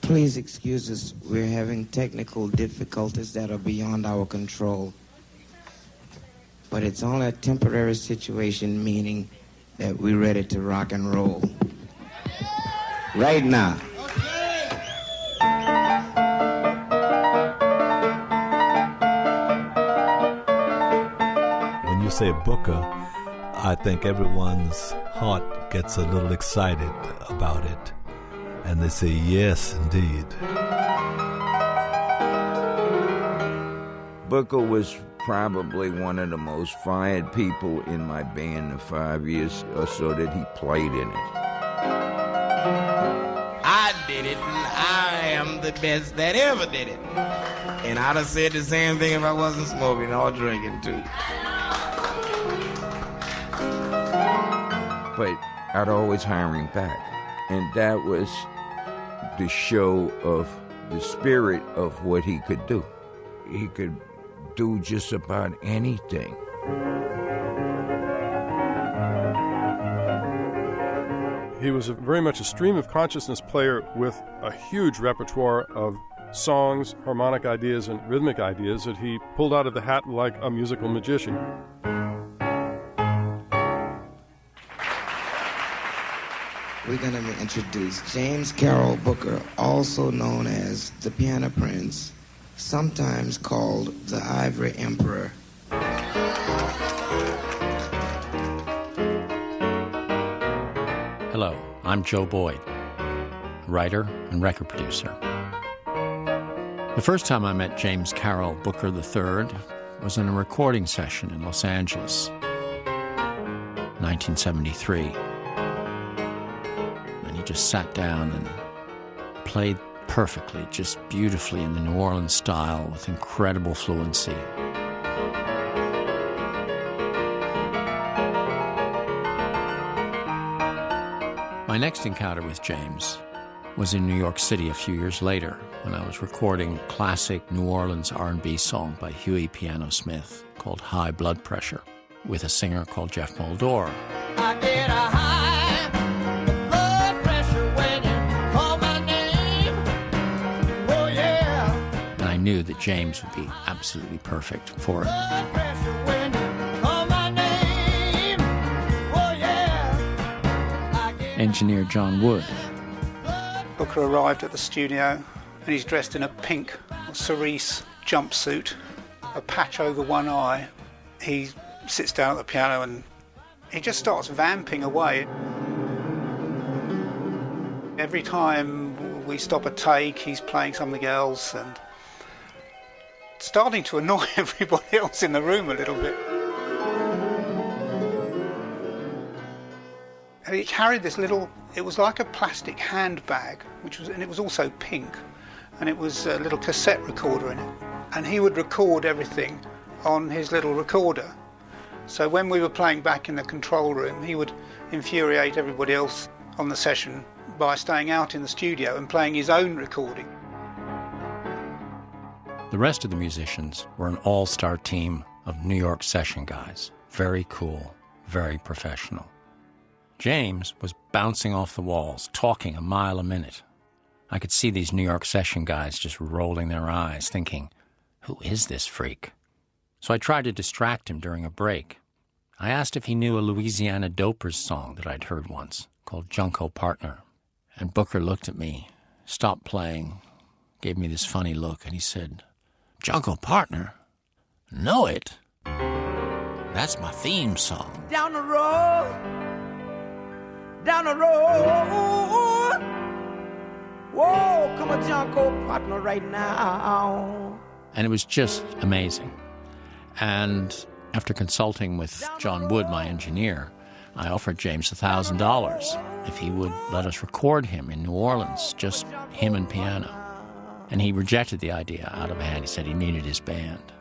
Please excuse us. We're having technical difficulties that are beyond our control. But it's only a temporary situation, meaning that we're ready to rock and roll. Right now. When you say Booker, I think everyone's heart gets a little excited about it. And they say, yes, indeed. Booker was probably one of the most fired people in my band the 5 years or so that he played in it. I did it, and I am the best that ever did it. And I'd have said the same thing if I wasn't smoking or drinking, too. But I'd always hire him back. And that was the show of the spirit of what he could do. He could do just about anything. He was very much a stream of consciousness player with a huge repertoire of songs, harmonic ideas, and rhythmic ideas that he pulled out of the hat like a musical magician. We're going to introduce James Carroll Booker, also known as the Piano Prince, sometimes called the Ivory Emperor. Hello, I'm Joe Boyd, writer and record producer. The first time I met James Carroll Booker III was in a recording session in Los Angeles, 1973. And he just sat down and played perfectly, just beautifully in the New Orleans style with incredible fluency. My next encounter with James was in New York City a few years later when I was recording a classic New Orleans R&B song by Huey Piano Smith called High Blood Pressure with a singer called Jeff Moldor. I get a high blood pressure when you call my name. Oh yeah. And I knew that James would be absolutely perfect for it. Blood pressure when you call my name. Oh yeah. Engineer John Wood. Booker arrived at the studio and he's dressed in a pink cerise jumpsuit, a patch over one eye. He sits down at the piano and he just starts vamping away. Every time we stop a take, he's playing something else and starting to annoy everybody else in the room a little bit. And he carried this little, it was like a plastic handbag, and it was also pink, and it was a little cassette recorder in it. And he would record everything on his little recorder. So when we were playing back in the control room, he would infuriate everybody else on the session by staying out in the studio and playing his own recording. The rest of the musicians were an all-star team of New York session guys. Very cool, very professional. James was bouncing off the walls, talking a mile a minute. I could see these New York session guys just rolling their eyes, thinking, who is this freak? So I tried to distract him during a break. I asked if he knew a Louisiana Dopers song that I'd heard once, called Junco Partner. And Booker looked at me, stopped playing, gave me this funny look, and he said, Junco Partner? Know it? That's my theme song. Down the road, down the road. Whoa, come a Junco Partner right now. And it was just amazing. And after consulting with John Wood, my engineer, I offered James $1,000 if he would let us record him in New Orleans, just him and piano. And he rejected the idea out of hand. He said he needed his band.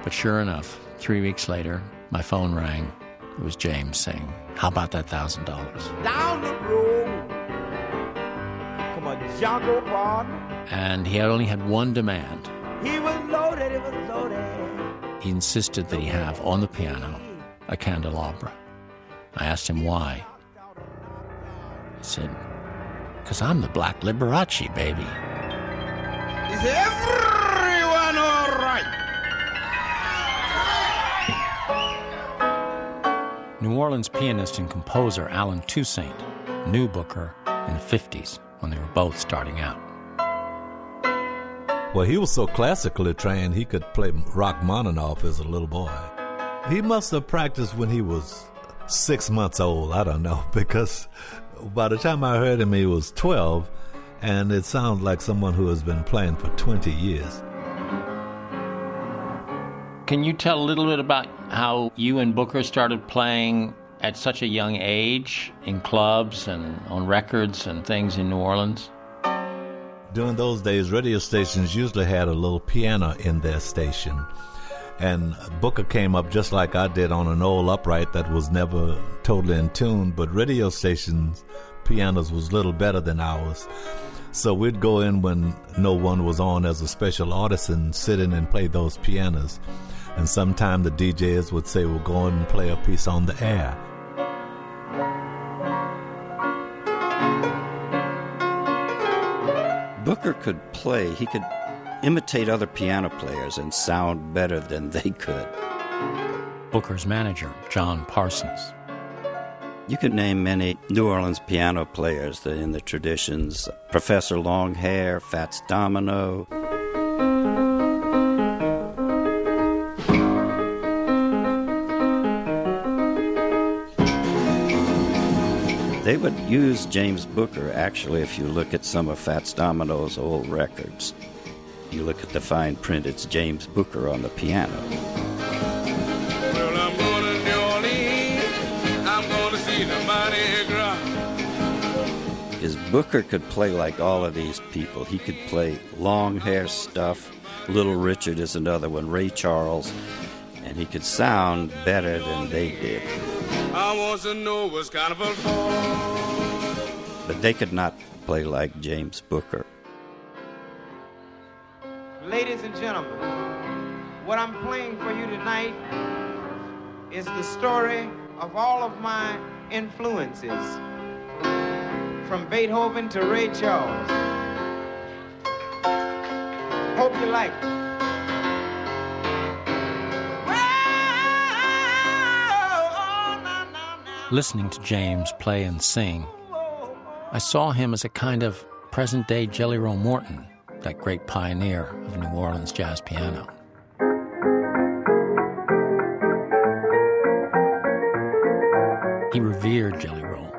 But sure enough, 3 weeks later, my phone rang. It was James saying, how about that $1,000? Down the road, come a Junco Partner. And he had only had one demand. He was loaded, it was loaded. He insisted that he have on the piano a candelabra. I asked him why. He said, 'cause I'm the Black Liberace, baby. Is everyone all right? New Orleans pianist and composer Alan Toussaint knew Booker in the 50s when they were both starting out. Well, he was so classically trained, he could play Rachmaninoff as a little boy. He must have practiced when he was 6 months old, I don't know, because by the time I heard him, he was 12, and it sounds like someone who has been playing for 20 years. Can you tell a little bit about how you and Booker started playing at such a young age in clubs and on records and things in New Orleans? During those days, radio stations usually had a little piano in their station. And Booker came up just like I did on an old upright that was never totally in tune, but radio stations' pianos was a little better than ours. So we'd go in when no one was on as a special artist and sit in and play those pianos. And sometime the DJs would say, we'll go in and play a piece on the air. Booker could play. He could imitate other piano players and sound better than they could. Booker's manager, John Parsons. You could name many New Orleans piano players in the traditions. Professor Longhair, Fats Domino. They would use James Booker, actually, if you look at some of Fats Domino's old records. You look at the fine print, it's James Booker on the piano. Well, I'm going to New Orleans. I'm going to see the Mardi Gras. Because Booker could play like all of these people. He could play long hair stuff. Little Richard is another one, Ray Charles. And he could sound better than they did. I want to know what's carnival for. But they could not play like James Booker. Ladies and gentlemen, what I'm playing for you tonight is the story of all of my influences, from Beethoven to Ray Charles. Hope you like it. Listening to James play and sing, I saw him as a kind of present-day Jelly Roll Morton, that great pioneer of New Orleans jazz piano. He revered Jelly Roll,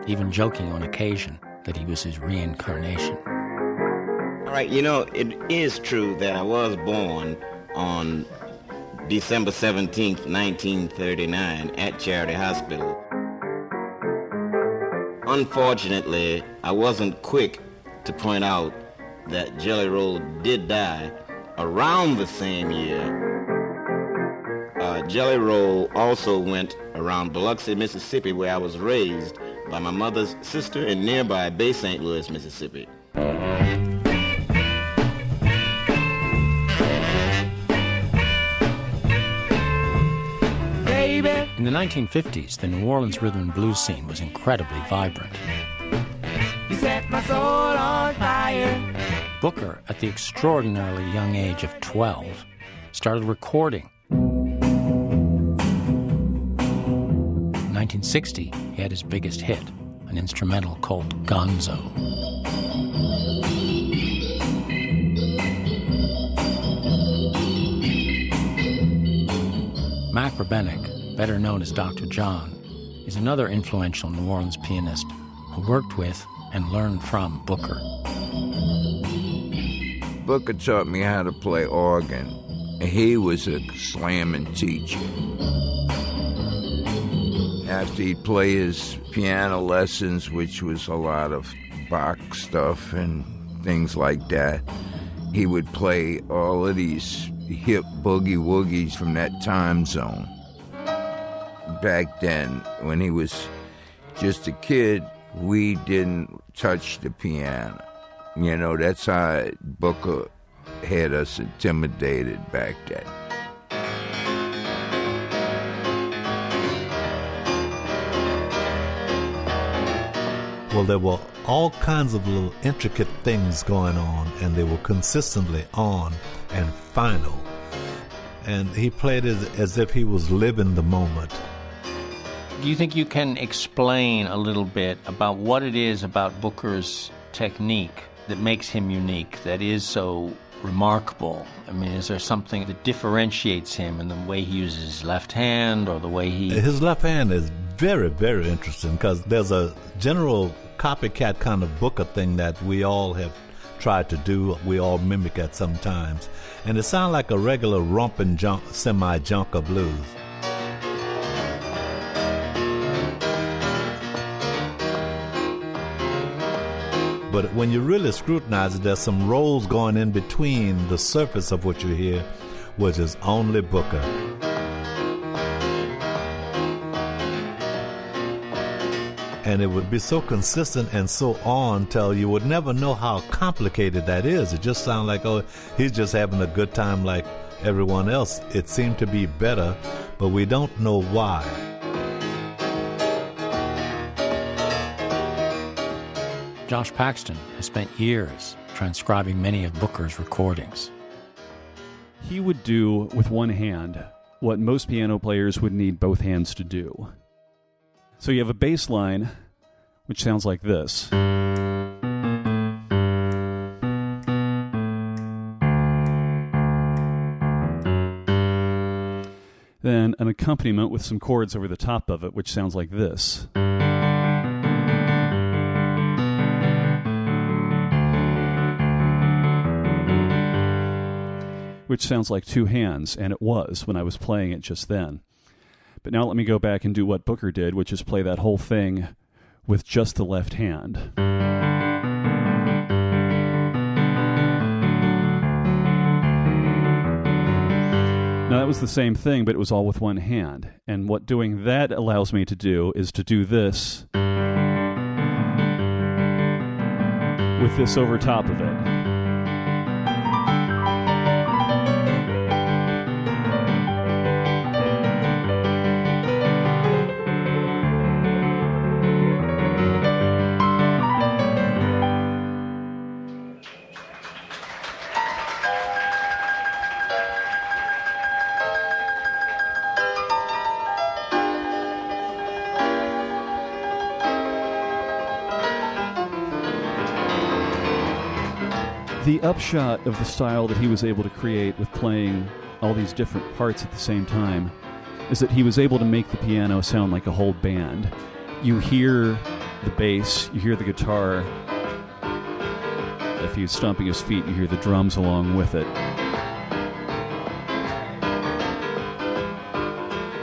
even joking on occasion that he was his reincarnation. All right, you know, it is true that I was born on December 17th, 1939 at Charity Hospital. Unfortunately, I wasn't quick to point out that Jelly Roll did die around the same year. Jelly Roll also went around Biloxi, Mississippi, where I was raised by my mother's sister, and nearby Bay St. Louis, Mississippi. In the 1950s, the New Orleans rhythm and blues scene was incredibly vibrant. You set my soul on fire. Booker, at the extraordinarily young age of 12, started recording. In 1960, he had his biggest hit, an instrumental called Gonzo. Mac Rebennick, better known as Dr. John, is another influential New Orleans pianist who worked with and learned from Booker. Booker taught me how to play organ. He was a slamming teacher. After he'd play his piano lessons, which was a lot of Bach stuff and things like that, he would play all of these hip boogie-woogies from that time zone. Back then, when he was just a kid, we didn't touch the piano. You know, that's how Booker had us intimidated back then. Well, there were all kinds of little intricate things going on, and they were consistently on and final. And he played it as if he was living the moment. Do you think you can explain a little bit about what it is about Booker's technique that makes him unique, that is so remarkable? I mean, is there something that differentiates him in the way he uses his left hand or the way he... His left hand is very, very interesting because there's a general copycat kind of Booker thing that we all have tried to do. We all mimic at some times. And it sounds like a regular romping semi-junker blues. But when you really scrutinize it, there's some rolls going in between the surface of what you hear, which is only Booker. And it would be so consistent and so on till you would never know how complicated that is. It just sounds like, oh, he's just having a good time like everyone else. It seemed to be better, but we don't know why. Josh Paxton has spent years transcribing many of Booker's recordings. He would do with one hand what most piano players would need both hands to do. So you have a bass line, which sounds like this. Then an accompaniment with some chords over the top of it, which sounds like this. Which sounds like two hands, and it was when I was playing it just then. But now let me go back and do what Booker did, which is play that whole thing with just the left hand. Now that was the same thing, but it was all with one hand. And what doing that allows me to do is to do this with this over top of it. The upshot of the style that he was able to create with playing all these different parts at the same time is that he was able to make the piano sound like a whole band. You hear the bass, you hear the guitar. If he's stomping his feet, you hear the drums along with it.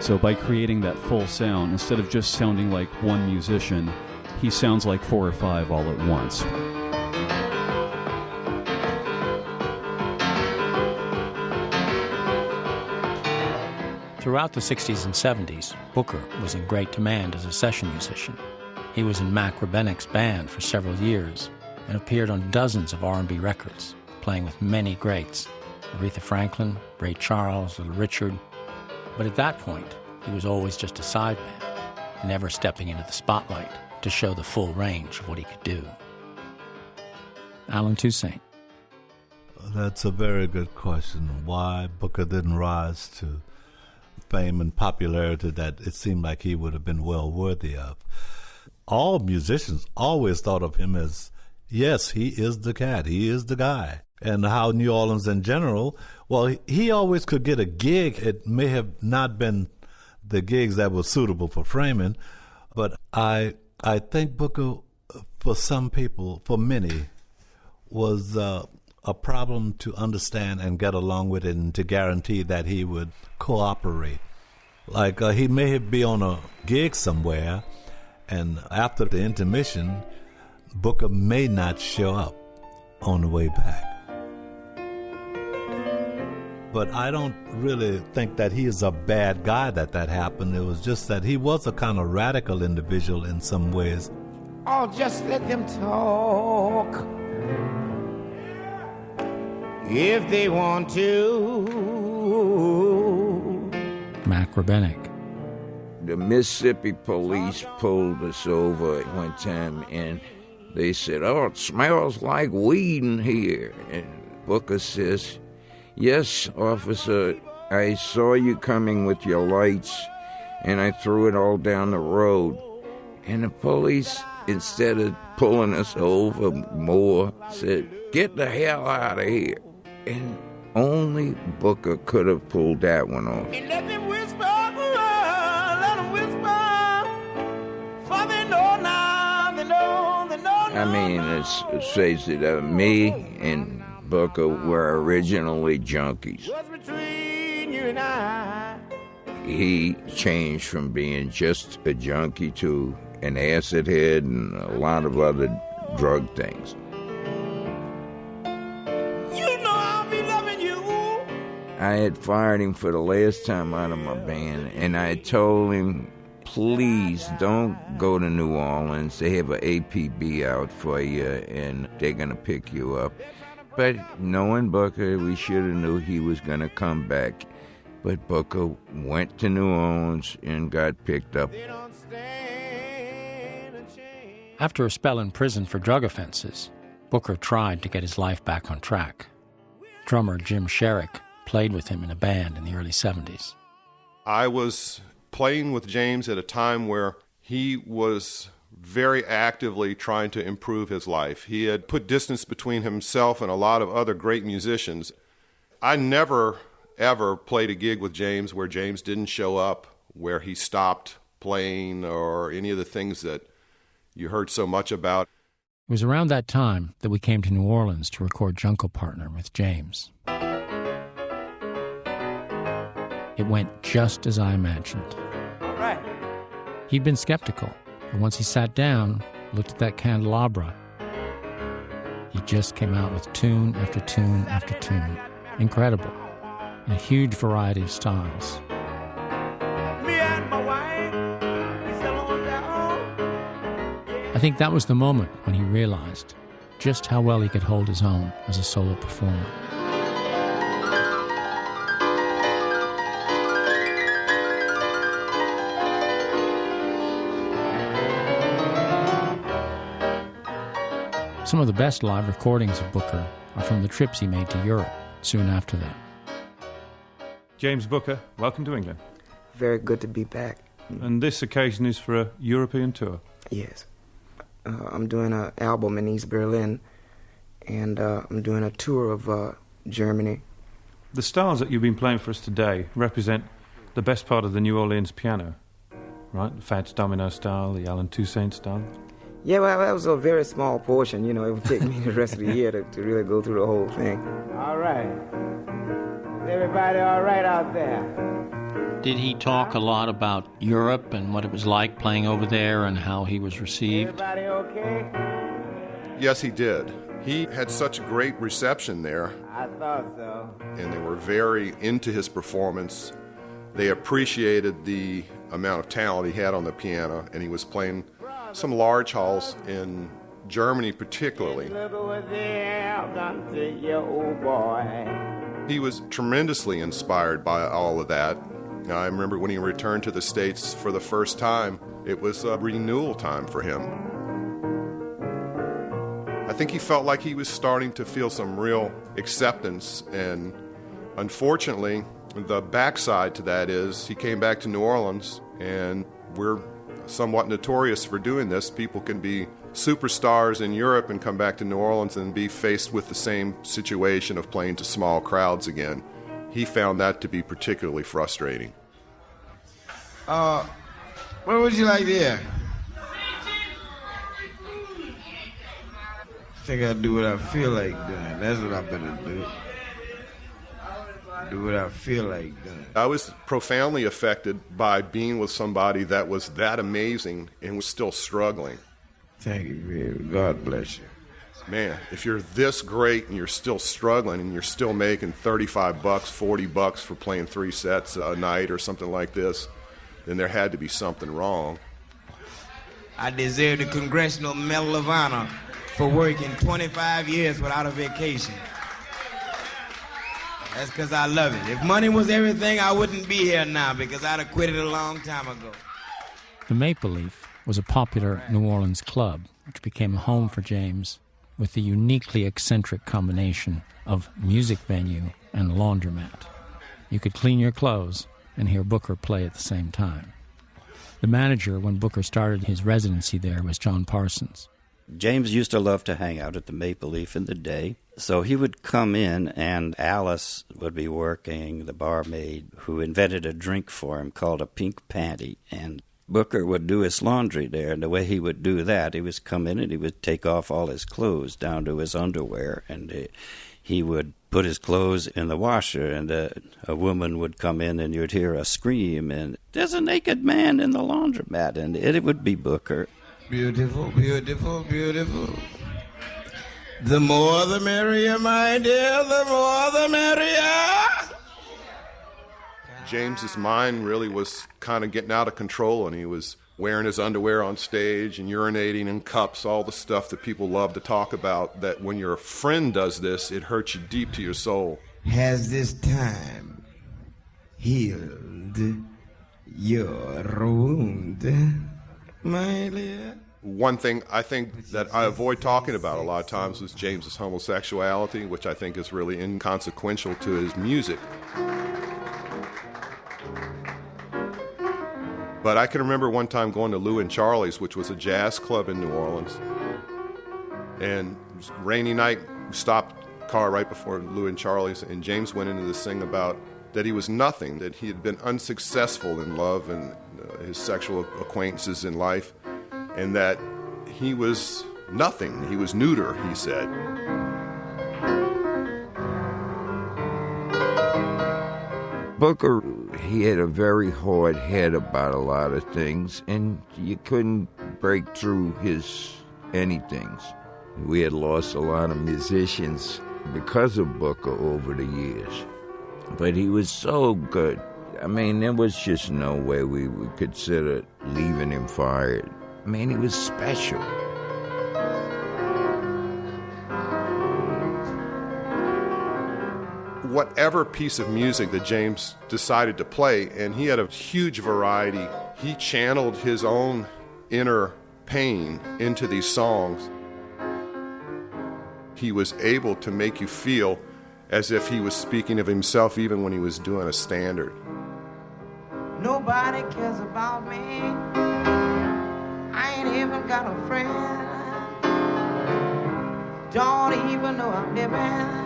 So by creating that full sound, instead of just sounding like one musician, he sounds like four or five all at once. Throughout the 60s and 70s, Booker was in great demand as a session musician. He was in Mac Rebenek's band for several years and appeared on dozens of R&B records, playing with many greats, Aretha Franklin, Ray Charles, Little Richard. But at that point, he was always just a sideman, never stepping into the spotlight to show the full range of what he could do. Alan Toussaint. That's a very good question. Why Booker didn't rise to fame and popularity that it seemed like he would have been well worthy of. All musicians always thought of him as, yes, he is the cat, he is the guy. And how New Orleans in general, well, he always could get a gig. It may have not been the gigs that were suitable for framing, but I think Booker, for some people, for many, was a problem to understand and get along with it and to guarantee that he would cooperate. Like he may be on a gig somewhere, and after the intermission, Booker may not show up on the way back. But I don't really think that he is a bad guy that happened. It was just that he was a kind of radical individual in some ways. Oh, just let them talk if they want to. Mac Rebenek. The Mississippi police pulled us over one time, and They said, "Oh, it smells like weed in here." And Booker says, "Yes, officer, I saw you coming with your lights, and I threw it all down the road." And the police, instead of pulling us over more, said, "Get the hell out of here." And only Booker could have pulled that one off. And let them whisper, let them whisper, for they know now, they know now. I mean, it says that me and Booker were originally junkies. What's between you and I? He changed from being just a junkie to an acid head and a lot of other drug things. You know I'll be loving you. I had fired him for the last time out of my band, and I told him, "Please don't go to New Orleans. They have an APB out for you, and they're going to pick you up." But knowing Booker, we should have knew he was going to come back. But Booker went to New Orleans and got picked up. After a spell in prison for drug offenses, Booker tried to get his life back on track. Drummer Jim Sherrick played with him in a band in the early 70s. I was playing with James at a time where he was very actively trying to improve his life. He had put distance between himself and a lot of other great musicians. I never, ever played a gig with James where James didn't show up, where he stopped playing, or any of the things that you heard so much about. It was around that time that we came to New Orleans to record Junco Partner with James. It went just as I imagined. All right. He'd been skeptical, but once he sat down, looked at that candelabra, he just came out with tune after tune after tune. Incredible. In a huge variety of styles. Me and my wife, we still on down. I think that was the moment when he realized just how well he could hold his own as a solo performer. Some of the best live recordings of Booker are from the trips he made to Europe soon after that. James Booker, welcome to England. Very good to be back. And this occasion is for a European tour. Yes. I'm doing an album in East Berlin, and I'm doing a tour of Germany. The styles that you've been playing for us today represent the best part of the New Orleans piano, right? The Fats Domino style, the Alan Toussaint style. Yeah, well, that was a very small portion. You know, it would take me the rest of the year to really go through the whole thing. All right. Is everybody all right out there? Did he talk a lot about Europe and what it was like playing over there and how he was received? Everybody okay? Yes, he did. He had such great reception there. I thought so. And they were very into his performance. They appreciated the amount of talent he had on the piano, and he was playing some large halls in Germany particularly. Look over there, I'm gonna take your old boy. He was tremendously inspired by all of that. I remember when he returned to the States for the first time, it was a renewal time for him. I think he felt like he was starting to feel some real acceptance, and unfortunately, the backside to that is he came back to New Orleans, and we're somewhat notorious for doing this. People can be superstars in Europe and come back to New Orleans and be faced with the same situation of playing to small crowds again. He found that to be particularly frustrating. What would you like to hear? I think I do what I feel like doing. That's what I better do. Do what I feel like doing. I was profoundly affected by being with somebody that was that amazing and was still struggling. Thank you, baby. God bless you. Man, if you're this great and you're still struggling and you're still making $35, $40 for playing 3 sets a night or something like this, then there had to be something wrong. I deserve the Congressional Medal of Honor for working 25 years without a vacation. That's because I love it. If money was everything, I wouldn't be here now because I'd have quit it a long time ago. The Maple Leaf was a popular New Orleans club, which became a home for James with the uniquely eccentric combination of music venue and laundromat. You could clean your clothes and hear Booker play at the same time. The manager, when Booker started his residency there, was John Parsons. James used to love to hang out at the Maple Leaf in the day. So he would come in, and Alice would be working, the barmaid, who invented a drink for him called a pink panty. And Booker would do his laundry there, and the way he would do that, he would come in and he would take off all his clothes down to his underwear, and he would put his clothes in the washer, and a woman would come in, and you'd hear a scream, and there's a naked man in the laundromat, and it would be Booker. Beautiful, beautiful, beautiful. The more the merrier, my dear, the more the merrier. James's mind really was kind of getting out of control, and he was wearing his underwear on stage and urinating in cups, all the stuff that people love to talk about, that when your friend does this, it hurts you deep to your soul. Has this time healed your wound, my dear? One thing I think that I avoid talking about a lot of times was James's homosexuality, which I think is really inconsequential to his music. But I can remember one time going to Lou and Charlie's, which was a jazz club in New Orleans. And it was a rainy night, we stopped the car right before Lou and Charlie's, and James went into this thing about that he was nothing, that he had been unsuccessful in love and his sexual acquaintances in life, and that he was nothing. He was neuter, he said. Booker, he had a very hard head about a lot of things, and you couldn't break through his anythings. We had lost a lot of musicians because of Booker over the years. But he was so good. I mean, there was just no way we would consider leaving him fired. I mean, he was special. Whatever piece of music that James decided to play, and he had a huge variety, he channeled his own inner pain into these songs. He was able to make you feel as if he was speaking of himself even when he was doing a standard. Nobody cares about me. I ain't even got a friend. Don't even know I'm living.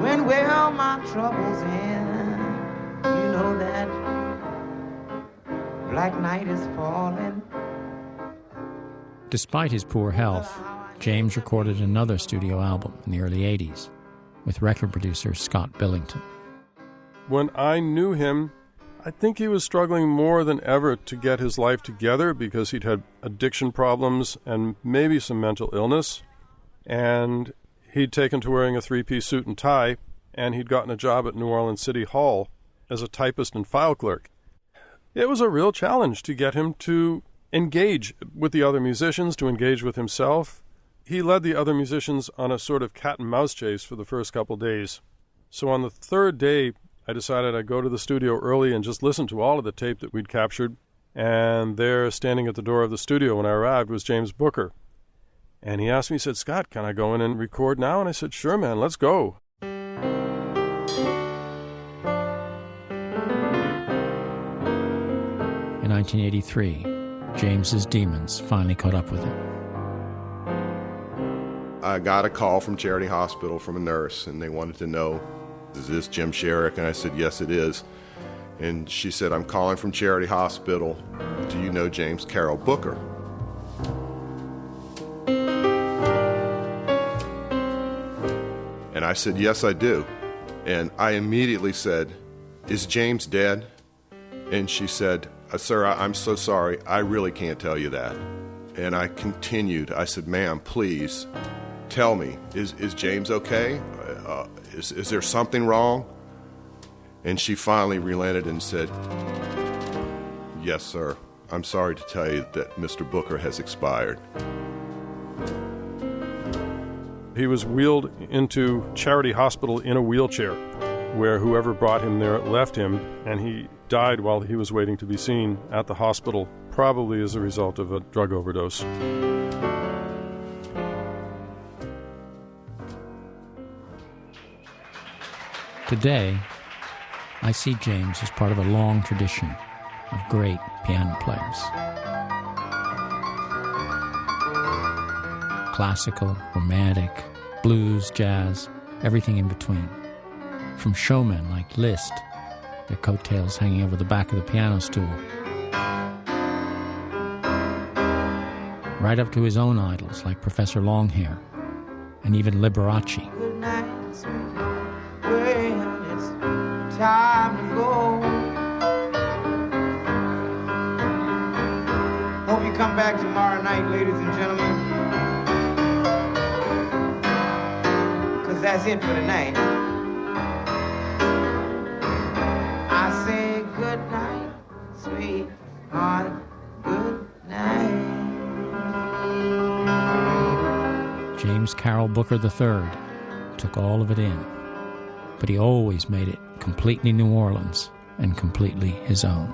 When will my troubles end? You know that black night is falling. Despite his poor health, James recorded another studio album in the early 80s with record producer Scott Billington. When I knew him, I think he was struggling more than ever to get his life together because he'd had addiction problems and maybe some mental illness. And he'd taken to wearing a three-piece suit and tie, and he'd gotten a job at New Orleans City Hall as a typist and file clerk. It was a real challenge to get him to engage with the other musicians, to engage with himself. He led the other musicians on a sort of cat-and-mouse chase for the first couple days. So on the third day, I decided I'd go to the studio early and just listen to all of the tape that we'd captured. And there, standing at the door of the studio when I arrived, was James Booker. And he asked me, he said, "Scott, can I go in and record now?" And I said, "Sure, man, let's go." In 1983, James's demons finally caught up with him. I got a call from Charity Hospital from a nurse, and they wanted to know, "Is this Jim Sherrick?" And I said, "Yes, it is." And she said, "I'm calling from Charity Hospital. Do you know James Carroll Booker?" And I said, "Yes, I do." And I immediately said, "Is James dead?" And she said, "Sir, I'm so sorry. I really can't tell you that." And I continued. I said, "Ma'am, please tell me, is James okay? Is there something wrong?" And she finally relented and said, "Yes, sir. I'm sorry to tell you that Mr. Booker has expired." He was wheeled into Charity Hospital in a wheelchair, where whoever brought him there left him, and he died while he was waiting to be seen at the hospital probably as a result of a drug overdose. Today, I see James as part of a long tradition of great piano players. Classical, romantic, blues, jazz, everything in between. From showmen like Liszt, their coattails hanging over the back of the piano stool, right up to his own idols like Professor Longhair and even Liberace. Good night, sweet. Well, it's time to go. Hope you come back tomorrow night, ladies and gentlemen. 'Cause that's it for tonight. I say good night, sweetheart. Good night. James Carroll Booker III took all of it in, but he always made it completely New Orleans and completely his own.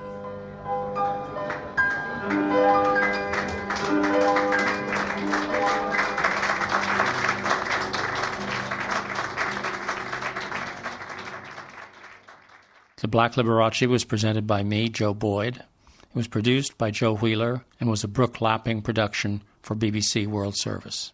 The Black Liberace was presented by me, Joe Boyd. It was produced by Joe Wheeler and was a Brooke Lapping production for BBC World Service.